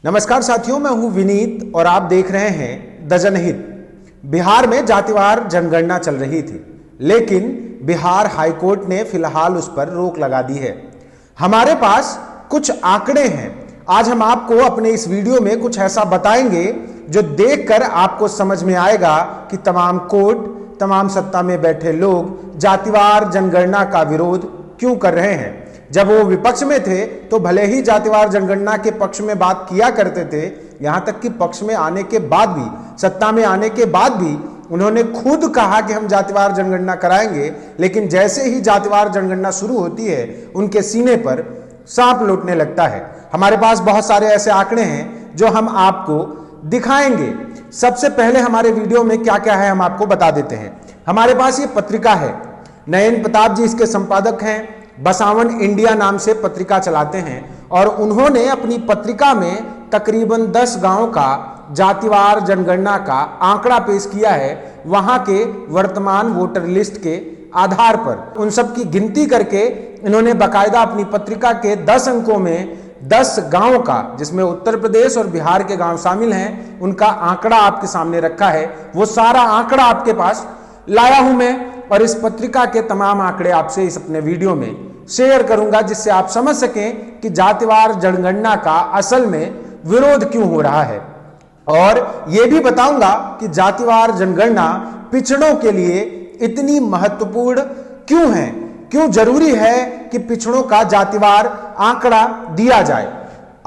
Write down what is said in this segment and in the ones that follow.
नमस्कार साथियों, मैं हूं विनीत और आप देख रहे हैं द जनहित। बिहार में जातिवार जनगणना चल रही थी, लेकिन बिहार हाईकोर्ट ने फिलहाल उस पर रोक लगा दी है। हमारे पास कुछ आंकड़े हैं। आज हम आपको अपने इस वीडियो में कुछ ऐसा बताएंगे जो देखकर आपको समझ में आएगा कि तमाम कोर्ट, तमाम सत्ता में बैठे लोग जातिवार जनगणना का विरोध क्यों कर रहे हैं। जब वो विपक्ष में थे तो भले ही जातिवार जनगणना के पक्ष में बात किया करते थे, यहां तक कि पक्ष में आने के बाद भी, सत्ता में आने के बाद भी उन्होंने खुद कहा कि हम जातिवार जनगणना कराएंगे, लेकिन जैसे ही जातिवार जनगणना शुरू होती है उनके सीने पर सांप लौटने लगता है। हमारे पास बहुत सारे ऐसे आंकड़े हैं जो हम आपको दिखाएंगे। सबसे पहले हमारे वीडियो में क्या क्या है हम आपको बता देते हैं। हमारे पास ये पत्रिका है, नयन प्रताप जी इसके संपादक हैं, बसावन इंडिया नाम से पत्रिका चलाते हैं और उन्होंने अपनी पत्रिका में तकरीबन 10 गांव का जातिवार जनगणना का आंकड़ा पेश किया है, वहां के वर्तमान वोटर लिस्ट के आधार पर। उन सब की गिनती करके इन्होंने बाकायदा अपनी पत्रिका के 10 अंकों में 10 गांव का, जिसमें उत्तर प्रदेश और बिहार के गांव शामिल हैं, उनका आंकड़ा आपके सामने रखा है। वो सारा आंकड़ा आपके पास लाया हूं मैं और इस पत्रिका के तमाम आंकड़े आपसे इस अपने वीडियो में शेयर करूंगा, जिससे आप समझ सकें कि जातिवार जनगणना का असल में विरोध क्यों हो रहा है। और यह भी बताऊंगा कि जातिवार जनगणना पिछड़ों के लिए इतनी महत्वपूर्ण क्यों है, क्यों जरूरी है कि पिछड़ों का जातिवार आंकड़ा दिया जाए।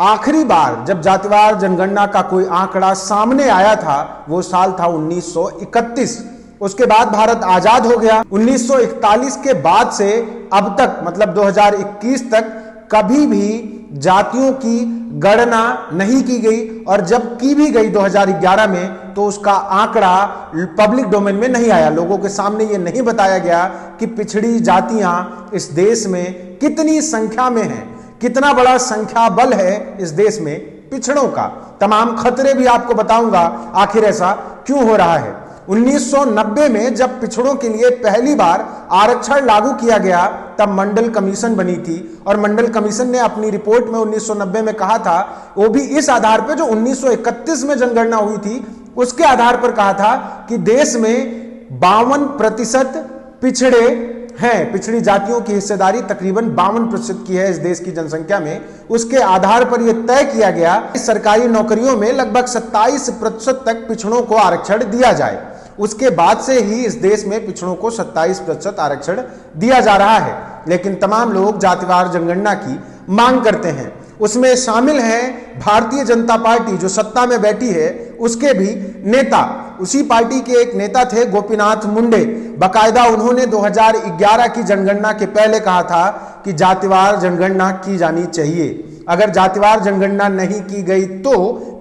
आखिरी बार जब जातिवार जनगणना का कोई आंकड़ा सामने आया था वो साल था 1931। उसके बाद भारत आजाद हो गया। 1941 के बाद से अब तक, मतलब 2021 तक, कभी भी जातियों की गणना नहीं की गई, और जब की भी गई 2011 में तो उसका आंकड़ा पब्लिक डोमेन में नहीं आया। लोगों के सामने ये नहीं बताया गया कि पिछड़ी जातियां इस देश में कितनी संख्या में हैं, कितना बड़ा संख्या बल है इस देश में पिछड़ों का। तमाम खतरे भी आपको बताऊंगा आखिर ऐसा क्यों हो रहा है। 1990 में जब पिछड़ों के लिए पहली बार आरक्षण लागू किया गया तब मंडल कमीशन बनी थी, और मंडल कमीशन ने अपनी रिपोर्ट में 1990 में कहा था, वो भी इस आधार पर जो 1931 में जनगणना हुई थी उसके आधार पर कहा था कि देश में 52% पिछड़े हैं। पिछड़ी जातियों की हिस्सेदारी तकरीबन 52% की है इस देश की जनसंख्या में। उसके आधार पर यह तय किया गया कि सरकारी नौकरियों में लगभग 27% तक पिछड़ों को आरक्षण दिया जाए। उसके बाद से ही इस देश में पिछड़ों को 27% आरक्षण दिया जा रहा है। लेकिन तमाम लोग जातिवार जनगणना की मांग करते हैं। उसमें शामिल है भारतीय जनता पार्टी जो सत्ता में बैठी है, उसके भी नेता। उसी पार्टी के एक नेता थे गोपीनाथ मुंडे। बाकायदा उन्होंने 2011 की जनगणना के पहले कहा था कि जातिवार जनगणना की जानी चाहिए। अगर जातिवार जनगणना नहीं की गई तो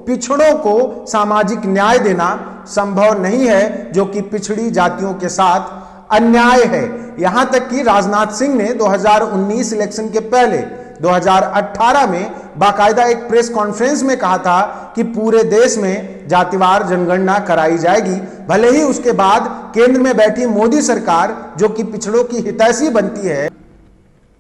पिछड़ों को सामाजिक न्याय देना संभव नहीं है, जो कि पिछड़ी जातियों के साथ अन्याय है। यहां तक कि राजनाथ सिंह ने 2019 इलेक्शन के पहले 2018 में बाकायदा एक प्रेस कॉन्फ्रेंस में कहा था कि पूरे देश में जातिवार जनगणना कराई जाएगी। भले ही उसके बाद केंद्र में बैठी मोदी सरकार, जो कि पिछड़ों की हितैषी बनती है,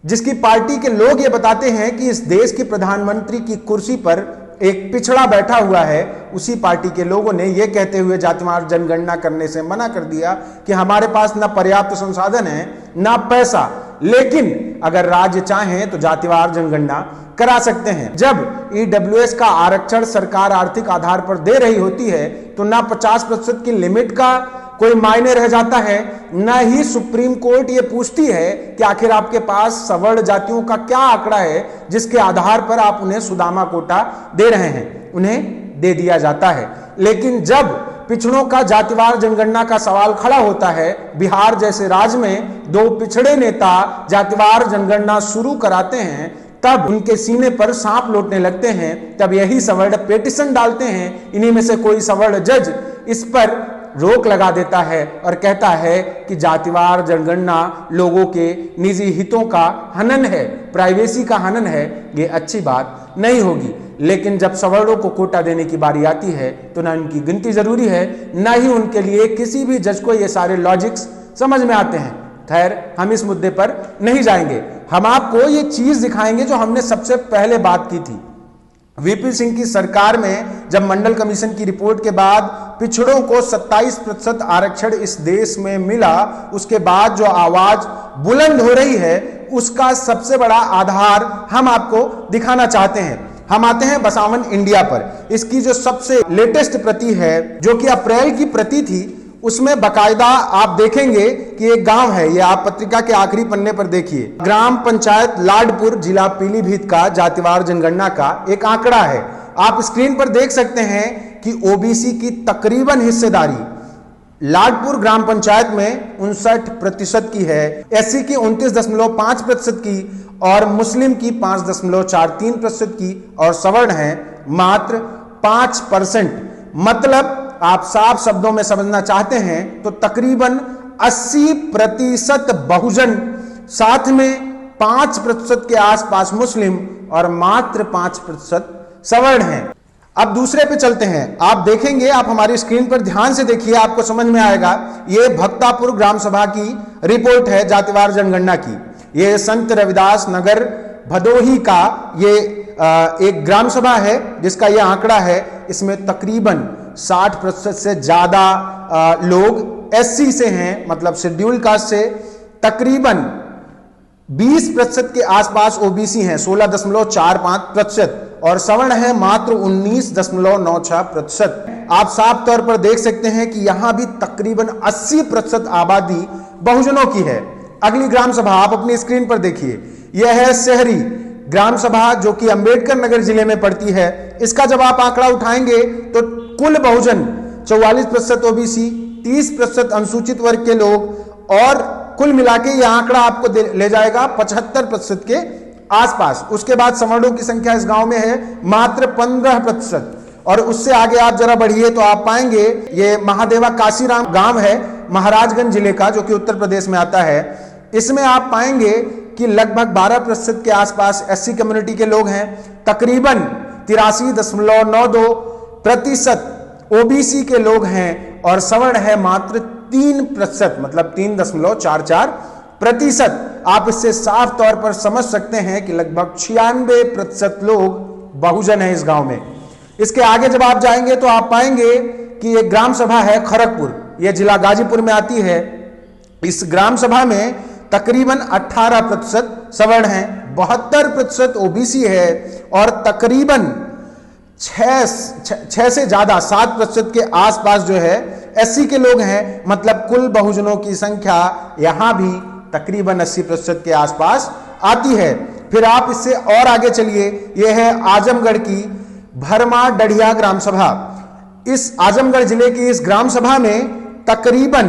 जिसकी पार्टी के लोग ये बताते हैं कि इस देश की प्रधानमंत्री की कुर्सी पर एक पिछड़ा बैठा हुआ है, उसी पार्टी के लोगों ने यह कहते हुए जातिवार जनगणना करने से मना कर दिया कि हमारे पास न पर्याप्त संसाधन है न पैसा, लेकिन अगर राज्य चाहें तो जातिवार जनगणना करा सकते हैं। जब ईडब्ल्यूएस का आरक्षण सरकार आर्थिक आधार पर दे रही होती है तो ना 50% की लिमिट का कोई मायने रह जाता है, न ही सुप्रीम कोर्ट ये पूछती है कि आखिर आपके पास सवर्ण जातियों का क्या आंकड़ा है जिसके आधार पर आप उन्हें सुदामा कोटा दे रहे हैं, उन्हें दे दिया जाता है। लेकिन जब पिछड़ों का जातिवार जनगणना का सवाल खड़ा होता है, बिहार जैसे राज्य में 2 पिछड़े नेता जातिवार जनगणना शुरू कराते हैं, तब उनके सीने पर सांप लौटने लगते हैं। तब यही सवर्ण पिटीशन डालते हैं। इन्हीं में से कोई सवर्ण जज इस पर रोक लगा देता है और कहता है कि जातिवार जनगणना लोगों के निजी हितों का हनन है, प्राइवेसी का हनन है, ये अच्छी बात नहीं होगी। लेकिन जब सवर्णों को कोटा देने की बारी आती है तो ना उनकी गिनती जरूरी है, ना ही उनके लिए किसी भी जज को ये सारे लॉजिक्स समझ में आते हैं। खैर, हम इस मुद्दे पर नहीं जाएंगे। हम आपको ये चीज दिखाएंगे जो हमने सबसे पहले बात की थी। वीपी सिंह की सरकार में जब मंडल कमीशन की रिपोर्ट के बाद पिछड़ों को 27% आरक्षण इस देश में मिला, उसके बाद जो आवाज बुलंद हो रही है उसका सबसे बड़ा आधार हम आपको दिखाना चाहते हैं। हम आते हैं बसावन इंडिया पर। इसकी जो सबसे लेटेस्ट प्रति है, जो कि अप्रैल की प्रति थी, उसमें बकायदा आप देखेंगे कि एक गांव है, ये आप पत्रिका के आखिरी पन्ने पर देखिए, ग्राम पंचायत लाडपुर, जिला पीलीभीत का जातिवार जनगणना का एक आंकड़ा है। आप स्क्रीन पर देख सकते हैं कि ओबीसी की तकरीबन हिस्सेदारी लाडपुर ग्राम पंचायत में 59% की है, एससी की 29.5% की और मुस्लिम की 5.43% की और सवर्ण है मात्र 5%। मतलब आप साफ शब्दों में समझना चाहते हैं तो तकरीबन 80% बहुजन, साथ में 5% के आसपास मुस्लिम और मात्र 5% सवर्ण हैं। अब दूसरे पे चलते हैं। आप देखेंगे, आप हमारी स्क्रीन पर ध्यान से देखिए, आपको समझ में आएगा। ये भक्तापुर ग्राम सभा की रिपोर्ट है जातिवार जनगणना की। ये संत रविदास नगर भदोही का ये एक ग्राम सभा है जिसका ये आंकड़ा है। इसमें तकरीबन 60% से ज्यादा लोग एससी से हैं, मतलब शेड्यूल कास्ट से। तकरीबन 20% के आसपास ओबीसी हैं, 16.45%, और सवर्ण है मात्र 19.96%। आप साफ तौर पर देख सकते हैं कि यहां भी तकरीबन 80% आबादी बहुजनों की है। अगली ग्राम सभा आप अपनी स्क्रीन पर देखिए, यह है शहरी ग्राम सभा जो कि अंबेडकर नगर जिले में पड़ती है। इसका जब आप आंकड़ा उठाएंगे तो कुल बहुजन 44% ओबीसी, 30% अनुसूचित वर्ग के लोग और कुल मिला के यह आंकड़ा आपको ले जाएगा 75% के आसपास। उसके बाद सवर्णों की संख्या इस गांव में है मात्र 15%। और उससे आगे आप जरा बढ़िए तो आप पाएंगे ये महादेवा काशीराम गांव है महाराजगंज जिले का, जो कि उत्तर प्रदेश में आता है। इसमें आप पाएंगे कि लगभग 12% के आसपास एससी कम्युनिटी के लोग हैं। तकरीबन 83.92% ओबीसी के लोग हैं और सवर्ण है मात्र 3%, मतलब 3.44%। आप इससे साफ तौर पर समझ सकते हैं कि लगभग 96% लोग बहुजन हैं इस गांव में। इसके आगे जब आप जाएंगे तो आप पाएंगे कि एक ग्राम सभा है खड़गपुर, यह जिला गाजीपुर में आती है। इस ग्राम सभा में तकरीबन 18% सवर्ण हैं, 72% ओबीसी है और तकरीबन 6 से ज्यादा 7% के आसपास जो है एससी के लोग हैं। मतलब कुल बहुजनों की संख्या यहां भी तकरीबन 80% के आसपास आती है। फिर आप इससे और आगे चलिए, यह है आजमगढ़ की भरमा डढ़िया ग्राम सभा। इस आजमगढ़ जिले की इस ग्राम सभा में तकरीबन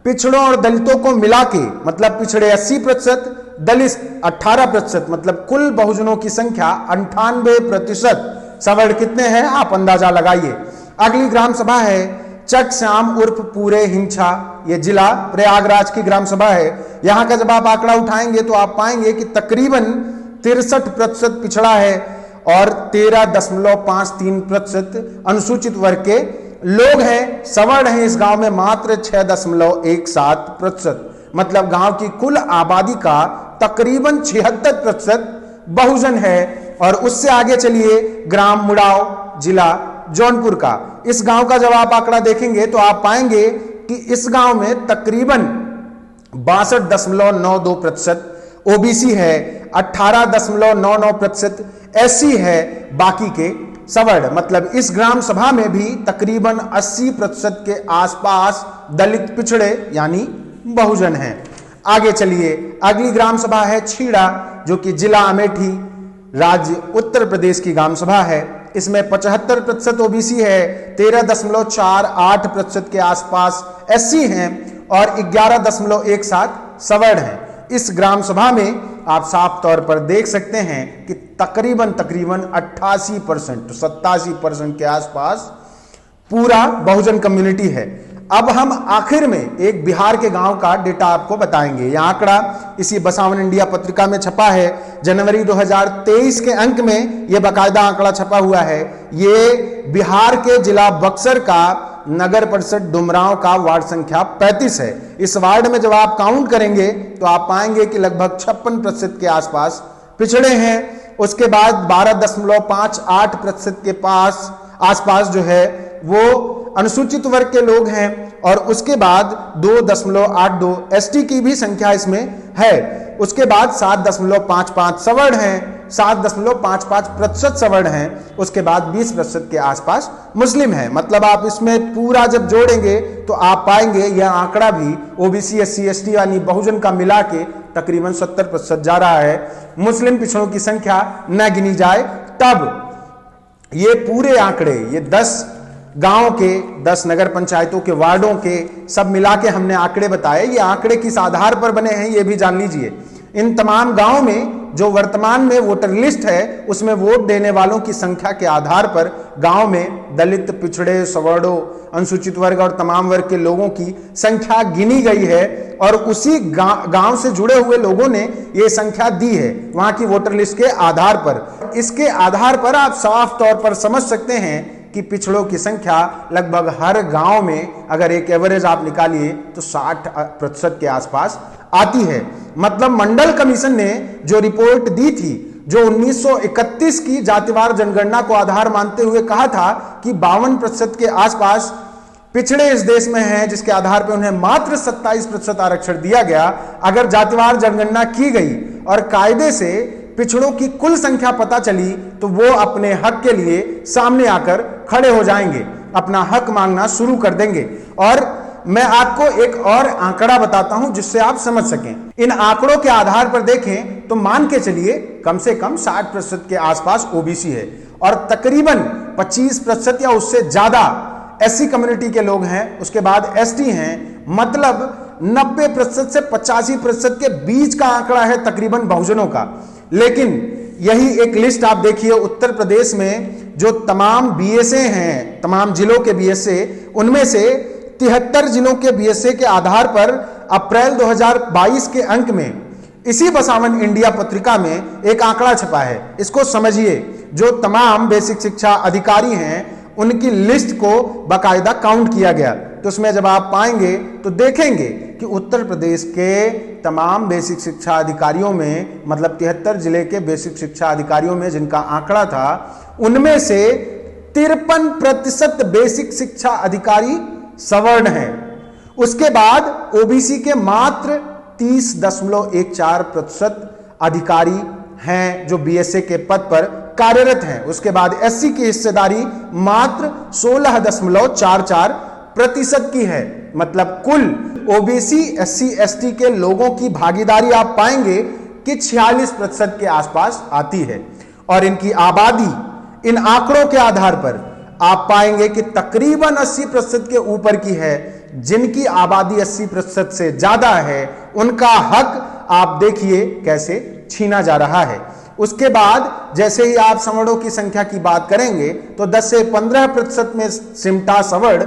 पिछड़ों और दलितों को मिला के, मतलब पिछड़े 80%, दलित 18%, मतलब कुल बहुजनों की संख्या 98%। सवर्ण कितने हैं आप अंदाजा लगाइए। अगली ग्राम सभा है चक श्याम उर्फ पूरे हिंसा, ये जिला प्रयागराज की ग्राम सभा है। यहां का जब आप आंकड़ा उठाएंगे तो आप पाएंगे कि तकरीबन 63% पिछड़ा है और 13.53% अनुसूचित वर्ग के लोग हैं। सवर्ण हैं इस गांव में मात्र 6.17%। मतलब गांव की कुल आबादी का तकरीबन 76% बहुजन है। और उससे आगे चलिए, ग्राम मुड़ाव, जिला जौनपुर का। इस गांव का जब आप आंकड़ा देखेंगे तो आप पाएंगे कि इस गांव में तकरीबन 62.92% ओबीसी है, 18.99% एससी है, बाकी के सवर्ण। मतलब इस ग्राम सभा में भी तकरीबन 80% के आसपास दलित पिछड़े यानी बहुजन हैं। आगे चलिए, अगली ग्राम सभा है छीड़ा, जो कि जिला अमेठी, राज्य उत्तर प्रदेश की ग्राम सभा है। इसमें 75% ओबीसी है, 13.48% के आसपास एससी हैं और 11.17 सवर्ण हैं। इस ग्राम सभा में आप साफ तौर पर देख सकते हैं कि तकरीबन 88% 87% के आसपास पूरा बहुजन कम्युनिटी है। अब हम आखिर में एक बिहार के गांव का डेटा आपको बताएंगे। यह आंकड़ा इसी बसावन इंडिया पत्रिका में छपा है। जनवरी 2023 के अंक में यह बाकायदा आंकड़ा छपा हुआ है। ये बिहार के जिला बक्सर का नगर परिषद डुमरांव का वार्ड संख्या 35 है। इस वार्ड में जब आप काउंट करेंगे तो आप पाएंगे कि लगभग 56% के आसपास पिछड़े हैं उसके बाद 12.58% के आसपास जो है वो अनुसूचित वर्ग के लोग हैं, और उसके बाद 2.82 एसटी की भी संख्या इसमें है। उसके बाद 7.55 सवर्ण हैं, 7.55% सवर्ण हैं। उसके बाद 20% के आसपास मुस्लिम हैं। मतलब आप इसमें पूरा जब जोड़ेंगे तो आप पाएंगे यह आंकड़ा भी ओबीसी, एससी, एसटी यानी बहुजन का मिला के तकरीबन 70% जा रहा है। मुस्लिम पिछड़ों की संख्या न गिनी जाए तब ये पूरे आंकड़े, ये 10 गांव के, 10 नगर पंचायतों के वार्डों के सब मिला के हमने आंकड़े बताए। ये आंकड़े किस आधार पर बने हैं ये भी जान लीजिए। इन तमाम गांवों में जो वर्तमान में वोटर लिस्ट है उसमें वोट देने वालों की संख्या के आधार पर गांव में दलित, पिछड़े, सवर्णों, अनुसूचित वर्ग और तमाम वर्ग के लोगों की संख्या गिनी गई है, और उसी गांव से जुड़े हुए लोगों ने ये संख्या दी है वहां की वोटर लिस्ट के आधार पर। इसके आधार पर आप साफ तौर पर समझ सकते हैं कि पिछड़ों की संख्या लगभग हर गांव में अगर एक एवरेज आप निकालिए तो 60% के आसपास आती है। मतलब मंडल कमीशन ने जो रिपोर्ट दी थी, जो 1931 की जातिवार जनगणना को आधार मानते हुए कहा था कि 52% के आसपास पिछड़े इस देश में हैं, जिसके आधार पर उन्हें मात्र 27% आरक्षण दिया गया। अगर जातिवार जनगणना की गई और कायदे से पिछड़ों की कुल संख्या पता चली तो वो अपने हक के लिए सामने आकर खड़े हो जाएंगे, अपना हक मांगना शुरू कर देंगे। और मैं आपको एक और आंकड़ा बताता हूं जिससे आप समझ सकें। इन आंकड़ों के आधार पर देखें तो मान के चलिए कम से कम 60% के आसपास ओबीसी है और तकरीबन 25% या उससे ज्यादा एससी कम्युनिटी के लोग हैं। उसके बाद एसटी हैं। मतलब 90% से 85% के बीच का आंकड़ा है तकरीबन बहुजनों का। लेकिन यही एक लिस्ट आप देखिए उत्तर प्रदेश में जो तमाम बीएसए हैं, तमाम जिलों के बीएसए, उनमें से 73 जिलों के बीएसए के आधार पर अप्रैल 2022 के अंक में इसी बसावन इंडिया पत्रिका में एक आंकड़ा छपा है। इसको समझिए। जो तमाम बेसिक शिक्षा अधिकारी हैं उनकी लिस्ट को बाकायदा काउंट किया गया, तो उसमें जब आप पाएंगे तो देखेंगे कि उत्तर प्रदेश के तमाम बेसिक शिक्षा अधिकारियों में, मतलब 73 जिले के बेसिक शिक्षा अधिकारियों में जिनका आंकड़ा था, उनमें से 53% बेसिक शिक्षा अधिकारी सवर्ण हैं। उसके बाद ओबीसी के मात्र 30.14% अधिकारी हैं जो बीएसए के पद पर कार्यरत हैं। उसके बाद एससी की हिस्सेदारी मात्र 16.44% की है। मतलब कुल ओबीसी, एससी, एसटी के लोगों की भागीदारी आप पाएंगे कि 46% के आसपास आती है। और इनकी आबादी इन आंकड़ों के आधार पर आप पाएंगे कि तकरीबन 80% के ऊपर की है। जिनकी आबादी 80% से ज्यादा है उनका हक आप देखिए कैसे छीना जा रहा है। उसके बाद जैसे ही आप सवर्णों की संख्या की बात करेंगे तो 10 से 15% में सिमटा सवर्ण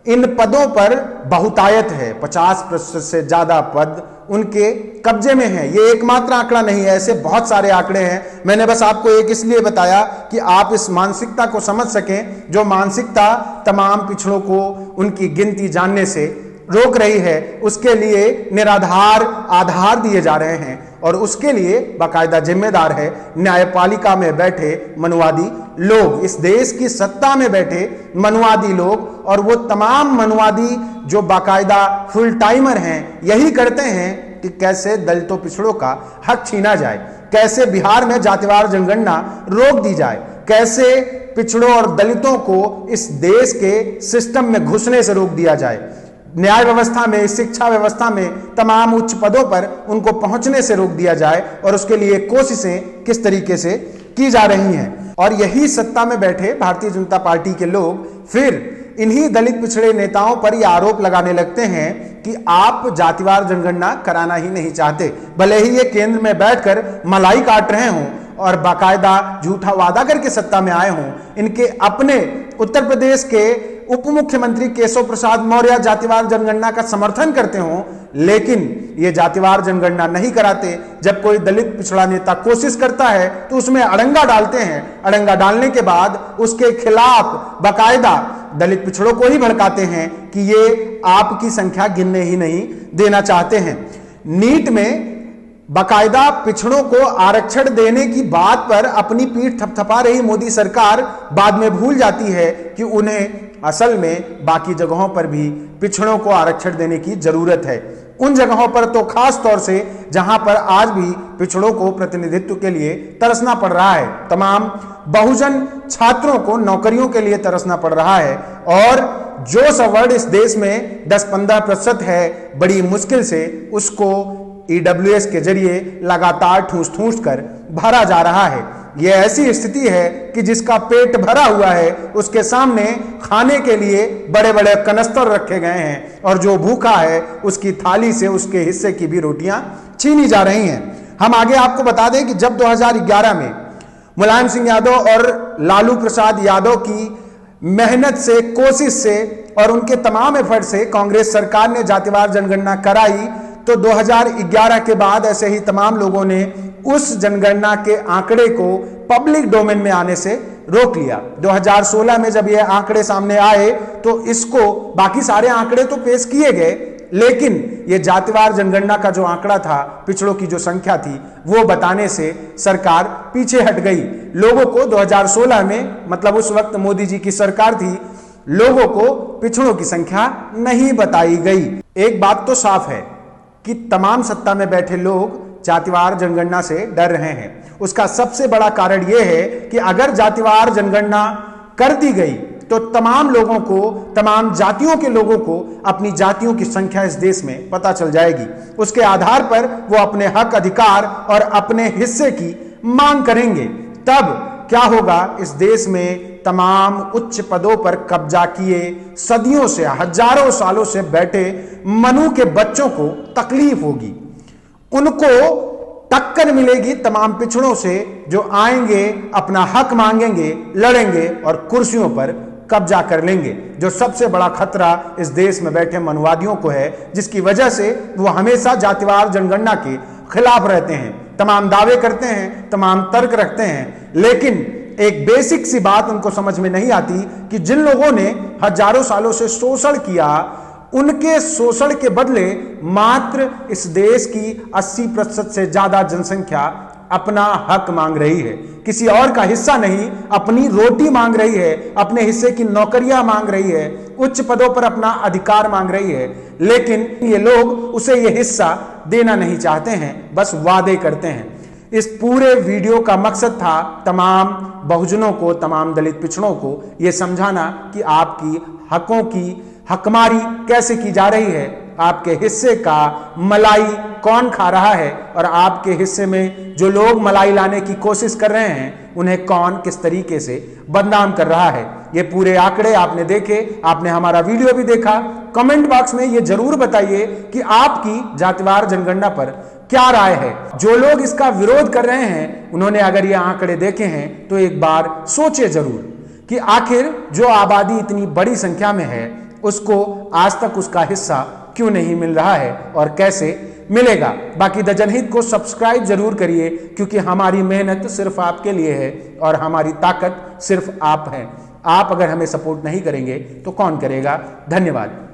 इन पदों पर बहुतायत है। 50% से ज्यादा पद उनके कब्जे में हैं। ये एकमात्र आंकड़ा नहीं है, ऐसे बहुत सारे आंकड़े हैं। मैंने बस आपको एक इसलिए बताया कि आप इस मानसिकता को समझ सकें, जो मानसिकता तमाम पिछड़ों को उनकी गिनती जानने से रोक रही है। उसके लिए निराधार आधार दिए जा रहे हैं और उसके लिए बाकायदा जिम्मेदार है न्यायपालिका में बैठे मनुवादी लोग, इस देश की सत्ता में बैठे मनुवादी लोग। और वो तमाम मनुवादी जो बाकायदा फुल टाइमर हैं यही करते हैं कि कैसे दलितों पिछड़ों का हक छीना जाए, कैसे बिहार में जातिवार जनगणना रोक दी जाए, कैसे पिछड़ों और दलितों को इस देश के सिस्टम में घुसने से रोक दिया जाए, न्याय व्यवस्था में, शिक्षा व्यवस्था में, तमाम उच्च पदों पर उनको पहुंचने से रोक दिया जाए। और उसके लिए कोशिशें किस तरीके से की जा रही हैं। और यही सत्ता में बैठे भारतीय जनता पार्टी के लोग फिर इन्हीं दलित पिछड़े नेताओं पर यह आरोप लगाने लगते हैं कि आप जातिवार जनगणना कराना ही नहीं चाहते, भले ही ये केंद्र में बैठकर मलाई काट रहे हों और बाकायदा झूठा वादा करके सत्ता में आए हों। इनके अपने उत्तर प्रदेश के उप मुख्यमंत्री केशव प्रसाद मौर्य जातिवार जनगणना का समर्थन करते हों, लेकिन ये जातिवार जनगणना नहीं कराते। जब कोई दलित पिछड़ा नेता कोशिश करता है तो उसमें अड़ंगा डालते हैं। अड़ंगा डालने के बाद उसके खिलाफ बाकायदा दलित पिछड़ों को ही भड़काते हैं कि ये आपकी संख्या गिनने ही नहीं देना चाहते हैं। नीट में बाकायदा पिछड़ों को आरक्षण देने की बात पर अपनी पीठ थपथपा रही मोदी सरकार बाद में भूल जाती है कि उन्हें असल में बाकी जगहों पर भी पिछड़ों को आरक्षण देने की जरूरत है। उन जगहों पर तो खास तौर से जहां पर आज भी पिछड़ों को प्रतिनिधित्व के लिए तरसना पड़ रहा है। तमाम बहुजन छात्रों को नौकरियों के लिए तरसना पड़ रहा है और जो सवर्ण इस देश में 10-15% है, बड़ी मुश्किल से उसको ईडब्ल्यूएस के जरिए लगातार ठूस कर भरा जा रहा है। यह ऐसी स्थिति है कि जिसका पेट भरा हुआ है उसके सामने खाने के लिए बड़े बड़े कनस्तर रखे गए हैं और जो भूखा है उसकी थाली से उसके हिस्से की भी रोटियां छीनी जा रही हैं। हम आगे आपको बता दें कि जब 2011 में मुलायम सिंह यादव और लालू प्रसाद यादव की मेहनत से, कोशिश से और उनके तमाम एफर्ट से कांग्रेस सरकार ने जातिवार जनगणना कराई, तो 2011 के बाद ऐसे ही तमाम लोगों ने उस जनगणना के आंकड़े को पब्लिक डोमेन में आने से रोक लिया। 2016 में जब ये आंकड़े सामने आए तो इसको, बाकी सारे आंकड़े तो पेश किए गए, लेकिन ये जातिवार जनगणना का जो आंकड़ा था, पिछड़ों की जो संख्या थी, वो बताने से सरकार पीछे हट गई। लोगों को 2016 में, मतलब उस वक्त मोदी जी की सरकार थी, लोगों को पिछड़ों की संख्या नहीं बताई गई। एक बात तो साफ है कि तमाम सत्ता में बैठे लोग जातिवार जनगणना से डर रहे हैं। उसका सबसे बड़ा कारण यह है कि अगर जातिवार जनगणना कर दी गई तो तमाम लोगों को, तमाम जातियों के लोगों को अपनी जातियों की संख्या इस देश में पता चल जाएगी। उसके आधार पर वो अपने हक, अधिकार और अपने हिस्से की मांग करेंगे। तब क्या होगा, इस देश में तमाम उच्च पदों पर कब्जा किए, सदियों से, हजारों सालों से बैठे मनु के बच्चों को तकलीफ होगी। उनको टक्कर मिलेगी तमाम पिछड़ों से जो आएंगे, अपना हक मांगेंगे, लड़ेंगे और कुर्सियों पर कब्जा कर लेंगे। जो सबसे बड़ा खतरा इस देश में बैठे मनुवादियों को है, जिसकी वजह से वो हमेशा जातिवार जनगणना के खिलाफ रहते हैं, तमाम दावे करते हैं, तमाम तर्क रखते हैं, लेकिन एक बेसिक सी बात उनको समझ में नहीं आती कि जिन लोगों ने हजारों सालों से शोषण किया, उनके शोषण के बदले मात्र इस देश की 80% से ज्यादा जनसंख्या अपना हक मांग रही है, किसी और का हिस्सा नहीं, अपनी रोटी मांग रही है, अपने हिस्से की नौकरियां मांग रही है, उच्च पदों पर अपना अधिकार मांग रही है। लेकिन ये लोग उसे ये हिस्सा देना नहीं चाहते हैं, बस वादे करते हैं। इस पूरे वीडियो का मकसद था तमाम बहुजनों को, तमाम दलित पिछड़ों को यह समझाना कि आपकी हकों की हकमारी कैसे की जा रही है, आपके हिस्से का मलाई कौन खा रहा है और आपके हिस्से में जो लोग मलाई लाने की कोशिश कर रहे हैं उन्हें कौन किस तरीके से बदनाम कर रहा है। ये पूरे आंकड़े आपने देखे, आपने हमारा वीडियो भी देखा। कमेंट बॉक्स में ये जरूर बताइए कि आपकी जातिवार जनगणना पर क्या राय है। जो लोग इसका विरोध कर रहे हैं उन्होंने अगर ये आंकड़े देखे हैं तो एक बार सोचे जरूर कि आखिर जो आबादी इतनी बड़ी संख्या में है उसको आज तक उसका हिस्सा क्यों नहीं मिल रहा है और कैसे मिलेगा। बाकी द जनहित को सब्सक्राइब जरूर करिए, क्योंकि हमारी मेहनत सिर्फ आपके लिए है और हमारी ताकत सिर्फ आप है। आप अगर हमें सपोर्ट नहीं करेंगे तो कौन करेगा। धन्यवाद।